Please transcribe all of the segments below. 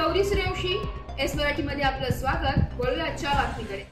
Gauri Suryavanshi, S Marathi मध्ये आपलं स्वागत। वळूया आजच्या बातमीकडे।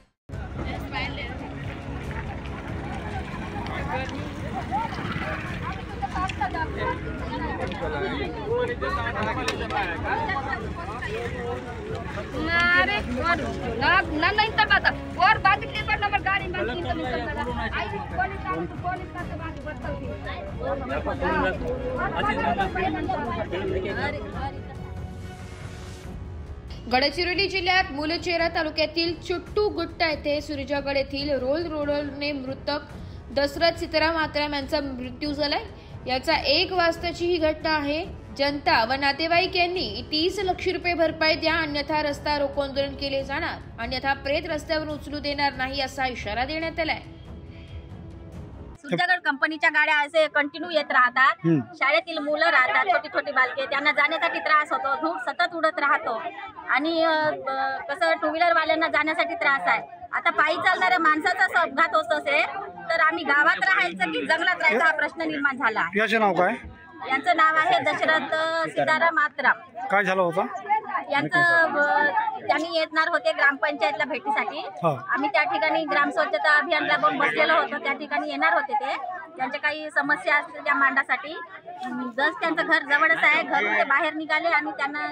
गडचिरोली जिल्ह्यात मुलचेरा तालुक्यातील चुट्टू गुट्टा येथे सूर्जागड येथील रोलरने मृतक दशरथ सीताराम आत्राम यांचा मृत्यू झालाय। याचा 1 वाजताची ही घटना आहे। जनता व नातेवाईक यांनी 30 लाख रुपये भरपाई द्या, अन्यथा रस्ता रोको आंदोलन केले जाणार, अन्यथा प्रेत रस्त्यावर उचलू देणार नाही असा इशारा देण्यात आलाय। सूर्जागड कंपनीच्या गाड्या असे कंटिन्यू येत राहतात। शाळेतील मुलं राहतात, छोटी छोटी बालके, त्यांना जाण्यासाठी त्रास होतो, धूळ सतत उडत राहतो आणि कसं टू व्हीलर वाल्यांना जाण्यासाठी त्रास आहे। आता पायी चालणाऱ्या माणसाचा असा अपघात होत असेल तर आम्ही गावात राहायचं की जंगलात राहायचा हा प्रश्न निर्माण झाला आहे। याचे नाव काय? यांचं नाव आहे दशरथ सीताराम आत्राम। काय झालं होतं? त्यांनी येणार होते ग्रामपंचायतला भेटीसाठी। आम्ही त्या ठिकाणी ग्राम स्वच्छता अभियानला बसलेलो होतो, त्या ठिकाणी येणार होते ते। त्यांच्या काही समस्या असतील त्या मांडासाठी। जस्ट त्यांचं घर जवळच आहे, घरून ते बाहेर निघाले आणि त्यांना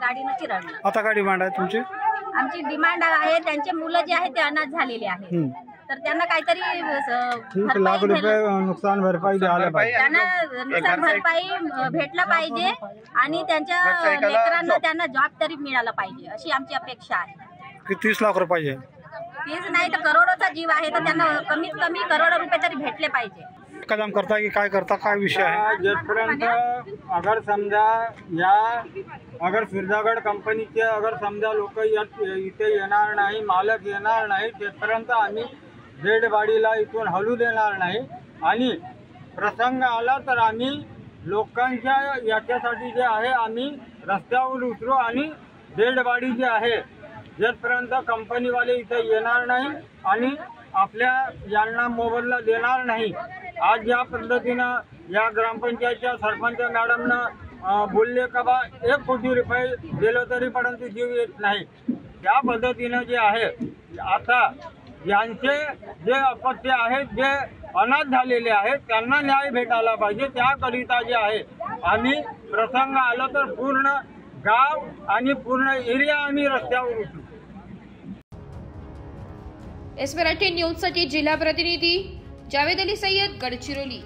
गाडीनं चिरडलं। आता काय डिमांड आहे तुमची? आमची डिमांड आहे त्यांचे मुलं जे आहेत ते अनाथ झालेले आहेत, तर त्यांना काहीतरी लाख रुपये नुकसान भरपाई द्यायला पाहिजे, त्यांना नुकसान भरपाई भेटला पाहिजे आणि त्यांच्या लेकरांना त्यांना जॉब तरी मिळाला पाहिजे अशी आमची अपेक्षा आहे। 30 लाख रुपये पाहिजे? 30 नाही तर करोडोचा जीव आहे, तर त्यांना कमीत कमी करोडो रुपये तरी भेटले पाहिजे। काम करता की काय करता, काय विषय आहे? जिथपर्यंत अगर समजा अगर सूर्जागड कंपनीचे अगर समजा लोक इथे येणार नाही, मालक येणार नाही, तिथपर्यंत आम्ही डेड बॉडीला इथून हलू देणार नाही। आणि प्रसंग आला तर आम्ही लोकांच्या याच्यासाठी जे आहे आम्ही रस्त्यावर उतरू आणि डेड बॉडी जे आहे जिथपर्यंत कंपनीवाले इथे येणार नाही आणि आपल्या यांना मोबदला देणार नाही। आज या पद्धतीनं या ग्रामपंचायतच्या सरपंच मॅडमनं बोलले का बा 1 कोटी रुपये दिलं तरी परंतु जीव येत नाही। त्या पद्धतीनं जे आहे आता यांचे जे अपत्य आहेत, जे अनाथ झालेले आहेत, त्यांना न्याय भेटायला पाहिजे। त्याकरिता जे आहे आम्ही प्रसंग आला तर पूर्ण गाव आणि पूर्ण एरिया आम्ही रस्त्यावर उतरू। एस मराठी न्यूजसाठी जिल्हा प्रतिनिधी जावेद अली सय्यद, गडचिरोली।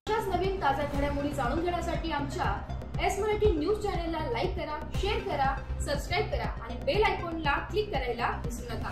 अशाच नवीन ताज्या घडामोडी जाणून घेण्यासाठी आमच्या एस मराठी न्यूज चॅनलला लाईक करा, शेअर करा, सबस्क्राईब करा आणि बेल आयकॉनला क्लिक करायला विसरू नका।